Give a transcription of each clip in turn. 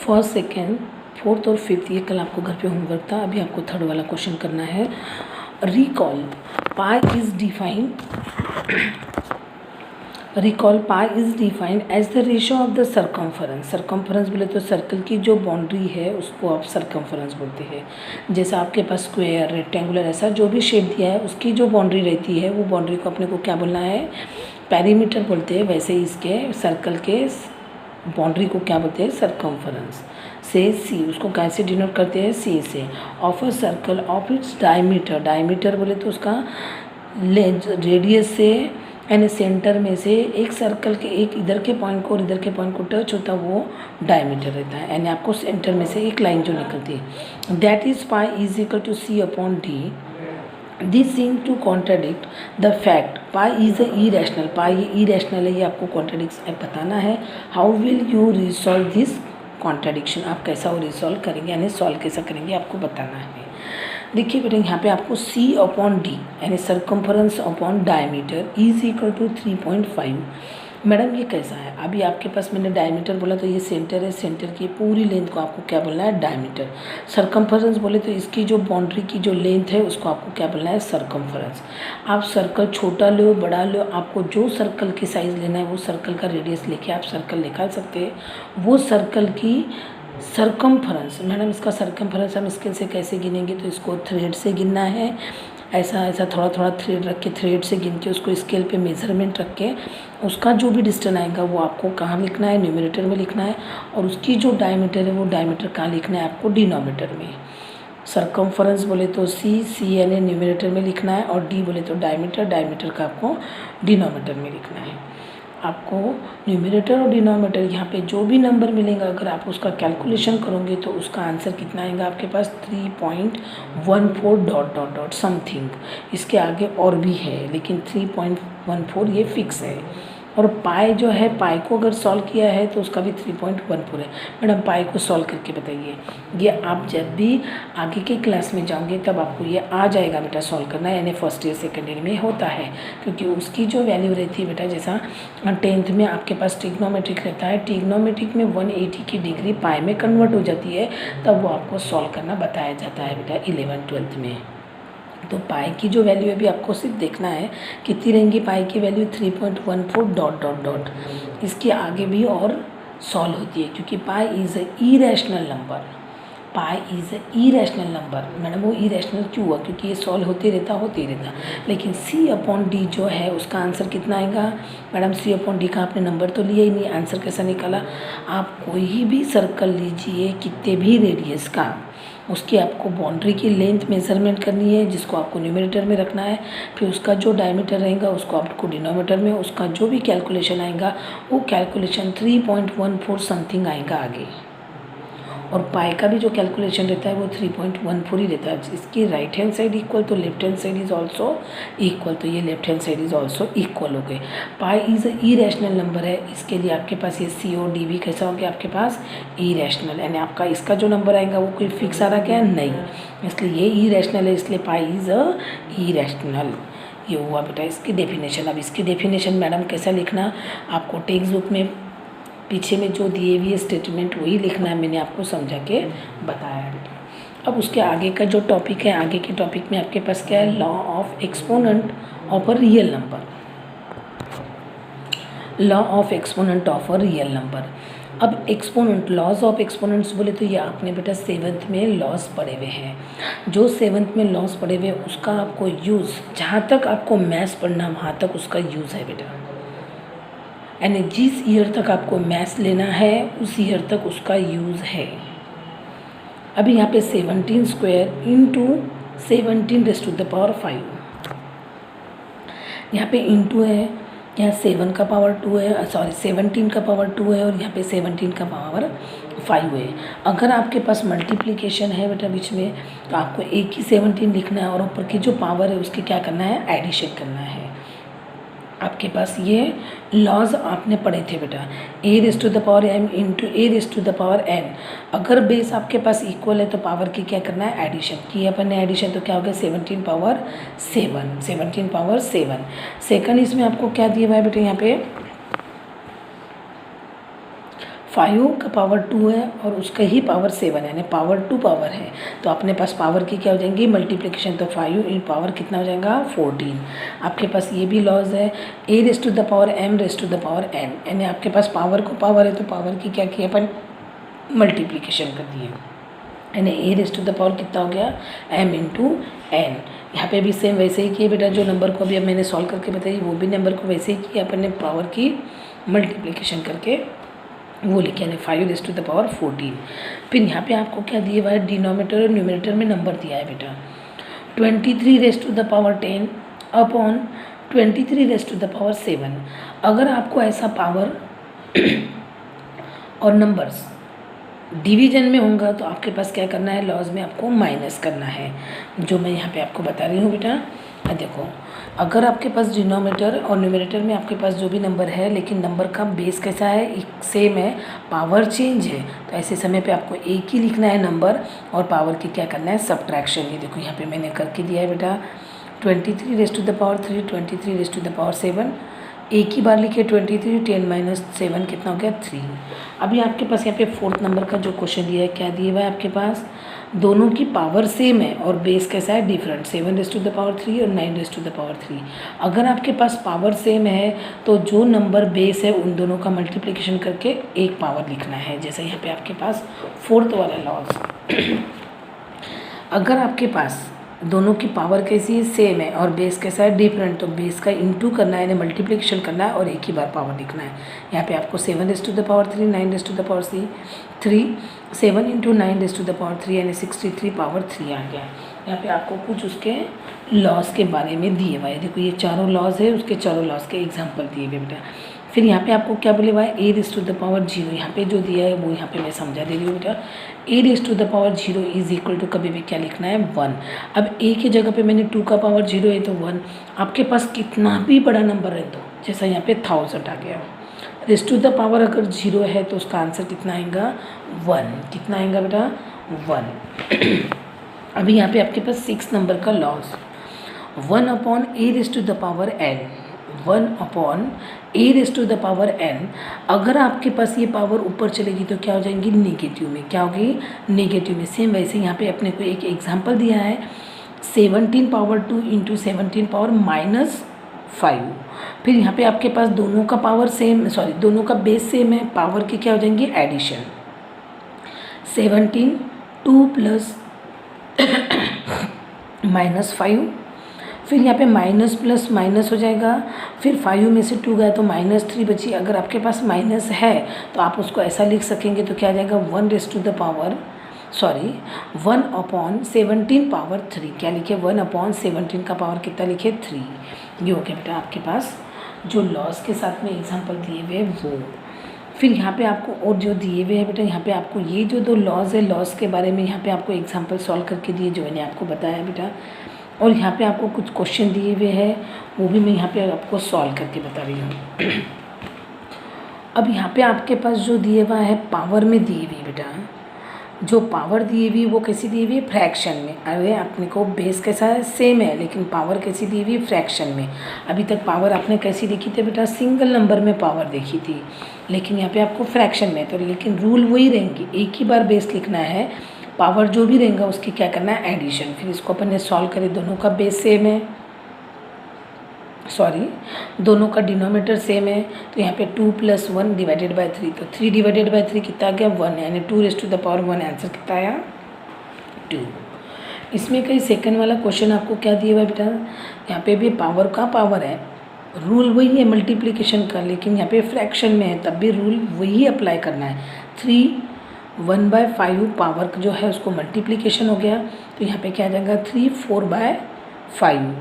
First, second, fourth और fifth ये कल आपको घर पे होमवर्क था। अभी आपको थर्ड वाला क्वेश्चन करना है। Recall pi is defined as the ratio of the circumference. Circumference बोले तो सर्कल की जो बाउंड्री है उसको आप सरकमफरेंस बोलते हैं। जैसा आपके पास स्क्वायर, रेक्टेंगुलर, ऐसा जो भी शेप दिया है उसकी जो बाउंड्री रहती है वो बाउंड्री को अपने को क्या बोलना है, पेरीमीटर बोलते हैं। वैसे ही इसके सर्कल के बाउंड्री को क्या बोलते हैं, सरकमफरेंस। से सी, उसको कैसे डिनोट करते हैं, सी से। Of a circle of its diameter, diameter बोले तो उसका लेंथ, रेडियस से यानी सेंटर में से एक सर्कल के एक इधर के पॉइंट को और इधर के पॉइंट को टच होता है वो डायमीटर रहता है। यानी आपको सेंटर में से एक लाइन जो निकलती है, that is pi is equal to C upon D. This seem to contradict the fact pi is a irrational. Pi ये इरेशनल है, ये आपको कॉन्ट्राडिक्ट बताना है। How will you resolve this contradiction, आप कैसा वो रिसॉल्व करेंगे यानी सॉल्व कैसा करेंगे आपको बताना है। देखिए बेटा यहाँ पे आपको C अपॉन डी यानी circumference upon diameter is equal to 3.5। Madam ये कैसा है, अभी आपके पास मैंने डायमीटर बोला तो ये सेंटर है, सेंटर की पूरी लेंथ को आपको क्या बोलना है, डायमीटर। सरकमफरेंस बोले तो इसकी जो बाउंड्री की जो लेंथ है उसको आपको क्या बोलना है, सरकमफरेंस। आप सर्कल छोटा लो बड़ा लो, आपको जो सर्कल की साइज़ लेना है वो सर्कल का रेडियस लेके आप सर्कल निकाल सकते हैं। वो सर्कल की सरकमफरेंस, मैडम इसका सरकमफरेंस हम स्केल से कैसे गिनेंगे, तो इसको थ्रेड से गिनना है। ऐसा ऐसा थोड़ा थोड़ा थ्रेड रख के, थ्रेड से गिन के उसको स्केल पे मेज़रमेंट रख के उसका जो भी डिस्टेंस आएगा वो आपको कहाँ लिखना है, न्यूमरेटर में लिखना है। और उसकी जो डायमीटर है वो डायमीटर कहाँ लिखना है आपको, डिनोमिनेटर में। सरकमफरेंस बोले तो सी यानी न्यूमरेटर में लिखना है, और डी बोले तो डायमीटर, डायमीटर का आपको डिनोमिनेटर में लिखना है। आपको न्यूमरेटर और डिनोमिनेटर यहाँ पे जो भी नंबर मिलेगा अगर आप उसका कैलकुलेशन करोगे तो उसका आंसर कितना आएगा आपके पास, 3.14 डॉट डॉट डॉट समथिंग। इसके आगे और भी है लेकिन 3.14 ये फिक्स है। और पाई जो है, पाई को अगर सॉल्व किया है तो उसका भी 3.14 है। मैडम पाई को सॉल्व करके बताइए। ये आप जब भी आगे के क्लास में जाओगे तब आपको ये आ जाएगा बेटा सॉल्व करना, यानी फर्स्ट ईयर सेकेंड ईयर में होता है। क्योंकि उसकी जो वैल्यू रहती है बेटा, जैसा 10th में आपके पास ट्रिग्नोमेट्रिक रहता है, ट्रिग्नोमेट्रिक में 180 की डिग्री पाई में कन्वर्ट हो जाती है, तब वो आपको सॉल्व करना बताया जाता है बेटा 11th-12th में। तो पाई की जो वैल्यू है अभी आपको सिर्फ देखना है कितनी रहेंगी। पाई की वैल्यू 3.14 डॉट डॉट डॉट। इसके आगे भी और सॉल्व होती है क्योंकि pi is a irrational number. Pi is a irrational number. Madam वो इरेशनल क्यों हुआ, क्योंकि ये सॉल्व होते रहता। लेकिन C अपॉन डी जो है उसका आंसर कितना आएगा। मैडम C अपॉन डी का आपने नंबर तो लिया ही नहीं, आंसर कैसा निकाला। आप कोई भी सर्कल लीजिए कितने भी रेडियस का, उसकी आपको बाउंड्री की लेंथ मेजरमेंट करनी है जिसको आपको न्यूमरेटर में रखना है। फिर उसका जो डायमीटर रहेगा उसको आपको डिनोमिनेटर में, उसका जो भी कैलकुलेशन आएगा वो कैलकुलेशन 3.14 समथिंग आएगा आगे। और पाई का भी जो कैलकुलेशन रहता है वो 3.14 ही रहता है। इसकी राइट हैंड साइड इक्वल तो left hand side is also equal, तो ये left hand side is also equal हो गए। पाई इज़ अ इरेशनल नंबर है, इसके लिए आपके पास ये C और D भी कैसा हो गया आपके पास, इरेशनल। यानी आपका इसका जो नंबर आएगा वो कोई फिक्स आ रहा क्या, नहीं, इसलिए ये इरेशनल है, इसलिए पाई इज़ अ इरेशनल। ये हुआ बेटा इसकी डेफिनेशन। अब इसकी डेफिनेशन मैडम कैसा लिखना, आपको टेक्स्ट बुक में पीछे में जो दिए हुए स्टेटमेंट वही लिखना है, मैंने आपको समझा के बताया है बेटा। अब उसके आगे का जो टॉपिक है, आगे के टॉपिक में आपके पास क्या है, law of exponent of a real number. Law of exponent of a real number. अब एक्सपोनेंट, लॉज ऑफ एक्सपोनेंट्स बोले तो ये आपने बेटा 7th में लॉज पढ़े हुए हैं। जो 7th में लॉज पढ़े हुए उसका आपको यूज़, जहाँ तक आपको मैथ्स पढ़ना वहाँ तक उसका यूज़ है बेटा। यानी जिस ईयर तक आपको मैथ्स लेना है उस ईयर तक उसका यूज़ है। अभी यहाँ पे 17 square into 17 raise to the power 5, यहाँ पे इंटू है, यहाँ 7 का पावर 2 है, सॉरी 17 का पावर 2 है, और यहाँ पे 17 का पावर 5 है। अगर आपके पास मल्टीप्लिकेशन है बेटा बीच में तो आपको एक ही 17 लिखना है और ऊपर की जो पावर है उसकी क्या करना है, एडिशन करना है। आपके पास ये लॉज आपने पढ़े थे बेटा, a raise to the power m into a raise to the power n। अगर बेस आपके पास इक्वल है तो पावर की क्या करना है, एडिशन की। अपन ने एडिशन तो क्या हो गया, 17 पावर 7, 17 पावर 7। सेकंड इसमें आपको क्या दिया हुआ है बेटा, यहाँ पे 5 का पावर 2 है और उसका ही पावर 7 है, यानी पावर 2 पावर है, तो अपने पास पावर की क्या हो जाएंगी मल्टीप्लिकेशन, तो 5 इन पावर कितना हो जाएगा 14। आपके पास ये भी लॉज है a raise to the power m raise to the power n, यानी आपके पास पावर को पावर है तो पावर की क्या किया अपन मल्टीप्लिकेशन कर दिए, यानी a raise to the power कितना हो गया m इंटू n। यहाँ पे भी सेम वैसे ही किए बेटा, जो नंबर को अभी अब मैंने सॉल्व करके बताई वो भी नंबर को वैसे ही किया अपन ने, पावर की मल्टीप्लिकेशन करके वो लिखे, यानी 5 रेस टू द पावर 14। फिर यहाँ पे आपको क्या दिया हुआ है, डिनोमिनेटर और न्यूमरेटर में नंबर दिया है बेटा 23 raise to the power 10 upon 23 raise to the power 7। अगर आपको ऐसा पावर और नंबर्स डिवीजन में होगा तो आपके पास क्या करना है, लॉज में आपको माइनस करना है, जो मैं यहाँ पे आपको बता रही हूँ बेटा। देखो अगर आपके पास डिनोमिनेटर और न्यूमरेटर में आपके पास जो भी नंबर है लेकिन नंबर का बेस कैसा है, एक सेम है, पावर चेंज है, तो ऐसे समय पे आपको एक ही लिखना है नंबर और पावर की क्या करना है सब्ट्रैक्शन। ये देखो यहाँ पे मैंने करके दिया है बेटा 23 raise to the power 3, 23 raise to the power 7, एक ही बार लिखे 23, 10 माइनस 7 कितना हो गया 3। अभी आपके पास यहाँ पे 4th नंबर का जो क्वेश्चन दिया है, क्या दिया हुआ है आपके पास, दोनों की पावर सेम है और बेस कैसा है different, 7 raise to the power 3 और 9 रेस टू द पावर 3। अगर आपके पास पावर सेम है तो जो नंबर बेस है उन दोनों का मल्टीप्लिकेशन करके एक पावर लिखना है, जैसे यहाँ पे आपके पास 4th वाला लॉज। अगर आपके पास दोनों की पावर कैसी है सेम है और बेस कैसा है डिफरेंट, तो बेस का इंटू करना है, यानी मल्टीप्लिकेशन करना है और एक ही बार पावर लिखना है। यहाँ पे आपको 7 raise to the power 3, 9 raise to the power 3, 7 into 9 raise to the power 3 यानी 63 पावर 3 आ गया। यहाँ पे आपको कुछ उसके लॉस के बारे में दिए हुआ है, देखो ये चारों लॉज है, उसके चारों लॉस के एग्जाम्पल दिए हुए बेटा। फिर यहाँ पे आपको क्या बोले हुआ है, a raise to the power 0, यहाँ पे जो दिया है वो यहाँ पे मैं समझा दे रही हूँ बेटा। a raise to the power 0 is equal to कभी भी क्या लिखना है 1। अब a की जगह पे मैंने 2 का पावर 0 है तो 1, आपके पास कितना भी बड़ा नंबर है तो जैसा यहाँ पे 1000 आ गया, रेस टू द पावर अगर 0 है तो उसका आंसर कितना आएगा 1, कितना आएगा बेटा 1। अभी यहाँ पे आपके पास 6 नंबर का laws 1 upon a raise to the power n, 1 upon a raise to the power n। अगर आपके पास ये पावर ऊपर चलेगी तो क्या हो जाएंगी नेगेटिव में, क्या होगी नेगेटिव में। सेम वैसे यहाँ पे अपने को एक एग्जांपल दिया है 17 पावर 2 इंटू 17 पावर -5। फिर यहाँ पे आपके पास दोनों का पावर सेम, सॉरी दोनों का बेस सेम है, पावर की क्या हो जाएंगी एडिशन, 17 2 प्लस -5, फिर यहाँ पे माइनस प्लस माइनस हो जाएगा, फिर 5 में से 2 गया तो -3 बची। अगर आपके पास माइनस है तो आप उसको ऐसा लिख सकेंगे तो क्या आ जाएगा 1 raise to the power 1 upon 17 power 3, क्या लिखे 1 अपॉन 17 का पावर कितना लिखे 3। ये हो गया बेटा आपके पास जो लॉस के साथ में एग्जांपल दिए हुए वो। फिर यहाँ पे आपको और जो दिए हुए हैं बेटा, यहाँ पे आपको ये जो 2 लॉज है, लॉस के बारे में यहाँ पे आपको एग्जांपल सॉल्व करके दिए जो मैंने आपको बताया बेटा। और यहाँ पे आपको कुछ क्वेश्चन दिए हुए हैं वो भी मैं यहाँ पे आपको सॉल्व करके बता रही हूँ। अब यहाँ पे आपके पास जो दिए हुआ है पावर में दिए हुई बेटा, जो पावर दी हुई वो कैसी दी हुई फ्रैक्शन में। अरे अपने को बेस कैसा है सेम है लेकिन पावर कैसी दी हुई फ्रैक्शन में। अभी तक पावर आपने कैसी देखी थी बेटा, सिंगल नंबर में पावर देखी थी, लेकिन यहाँ पे आपको फ्रैक्शन में। तो लेकिन रूल वही रहेंगी, एक ही बार बेस लिखना है, पावर जो भी रहेगा उसकी क्या करना है एडिशन। फिर इसको अपन ने सॉल्व करें, दोनों का बेस सेम है, सॉरी दोनों का डिनोमिनेटर सेम है, तो यहाँ पे 2 + 1 डिवाइडेड बाय 3, तो 3 डिवाइडेड बाय 3 कितना आ गया 1, यानी 2 raise to the power 1 answer कितना आया 2। इसमें कहीं सेकंड वाला क्वेश्चन आपको क्या दिया हुआ बेटा, यहाँ पे भी पावर का पावर है, रूल वही है मल्टीप्लिकेशन का, लेकिन यहाँ पे फ्रैक्शन में है तब भी रूल वही अप्लाई करना है। 3 1/5 पावर जो है उसको मल्टीप्लिकेशन हो गया, तो यहाँ पे क्या आ जाएगा 3 4/5।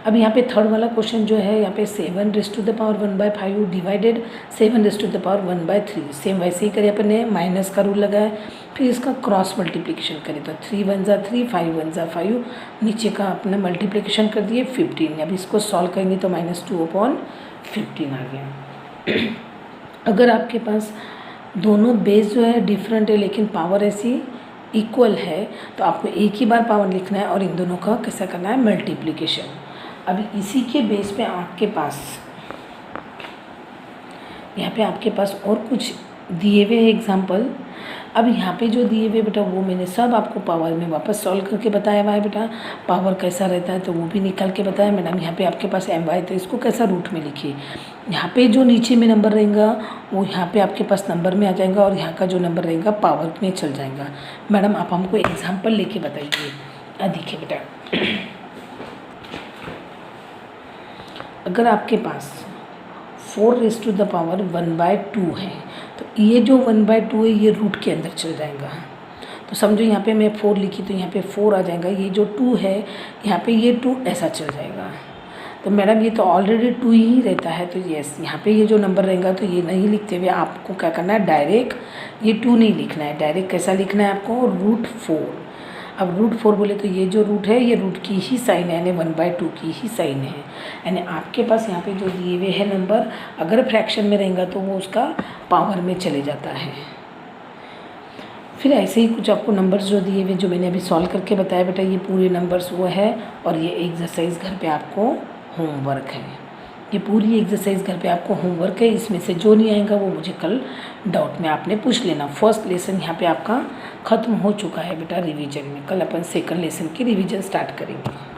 अब यहाँ पे थर्ड वाला क्वेश्चन जो है, यहाँ पे 7 raise to the power 1/5 divided 7 raise to the power 1/3। Same वैसे ही करें अपन ने, माइनस का रूल लगाया, फिर इसका क्रॉस मल्टीप्लिकेशन करें तो 3 1 ज़ा 3, 5 1 ज़ा 5, नीचे का अपना मल्टीप्लिकेशन कर दिए 15। अब इसको सॉल्व करेंगे तो -2/15 आ गया। अगर आपके पास दोनों बेस जो है डिफरेंट है लेकिन पावर ऐसी इक्वल है तो आपको एक ही बार पावर लिखना है और इन दोनों का कैसा करना है मल्टीप्लिकेशन। अभी इसी के बेस पे आपके पास यहाँ पे आपके पास और कुछ दिए हुए एग्जाम्पल। अब यहाँ पे जो दिए हुए बेटा वो मैंने सब आपको पावर में वापस सॉल्व करके बताया हुआ है बेटा। पावर कैसा रहता है तो वो भी निकाल के बताया मैडम। यहाँ पे आपके पास एम वाई, तो इसको कैसा रूट में लिखिए। यहाँ पे जो नीचे में नंबर रहेगा वो यहाँ पे आपके पास नंबर में आ जाएगा, और यहाँ का जो नंबर रहेगा पावर में चल जाएगा। मैडम आप हमको एग्जाम्पल लेके बताइए। देखिए बेटा, अगर आपके पास 4⁻1/2 है तो ये जो 1/2 है ये रूट के अंदर चल जाएगा। तो समझो यहाँ पे मैं 4 लिखी तो यहाँ पे 4 आ जाएगा, ये जो 2 है यहाँ पे ये 2 ऐसा चल जाएगा। तो मैडम ये तो ऑलरेडी 2 ही रहता है, तो यस यहाँ पे ये जो नंबर रहेगा तो ये नहीं लिखते हुए आपको क्या करना है, डायरेक्ट ये 2 नहीं लिखना है, डायरेक्ट कैसा लिखना है आपको, √4। अब √4 बोले तो ये जो रूट है ये रूट की ही साइन है, यानी 1/2 की ही साइन है। यानी आपके पास यहाँ पे जो दिए हुए है नंबर अगर फ्रैक्शन में रहेगा तो वो उसका पावर में चले जाता है। फिर ऐसे ही कुछ आपको नंबर्स जो दिए हुए जो मैंने अभी सॉल्व करके बताया बेटा, ये पूरे नंबर्स वो है, और ये एक्सरसाइज घर पे आपको होमवर्क है। ये पूरी एक्सरसाइज घर पे आपको होमवर्क है, इसमें से जो नहीं आएगा वो मुझे कल डाउट में आपने पूछ लेना। फर्स्ट लेसन यहाँ पे आपका ख़त्म हो चुका है बेटा रिवीजन में। कल अपन सेकंड लेसन की रिवीजन स्टार्ट करेंगे।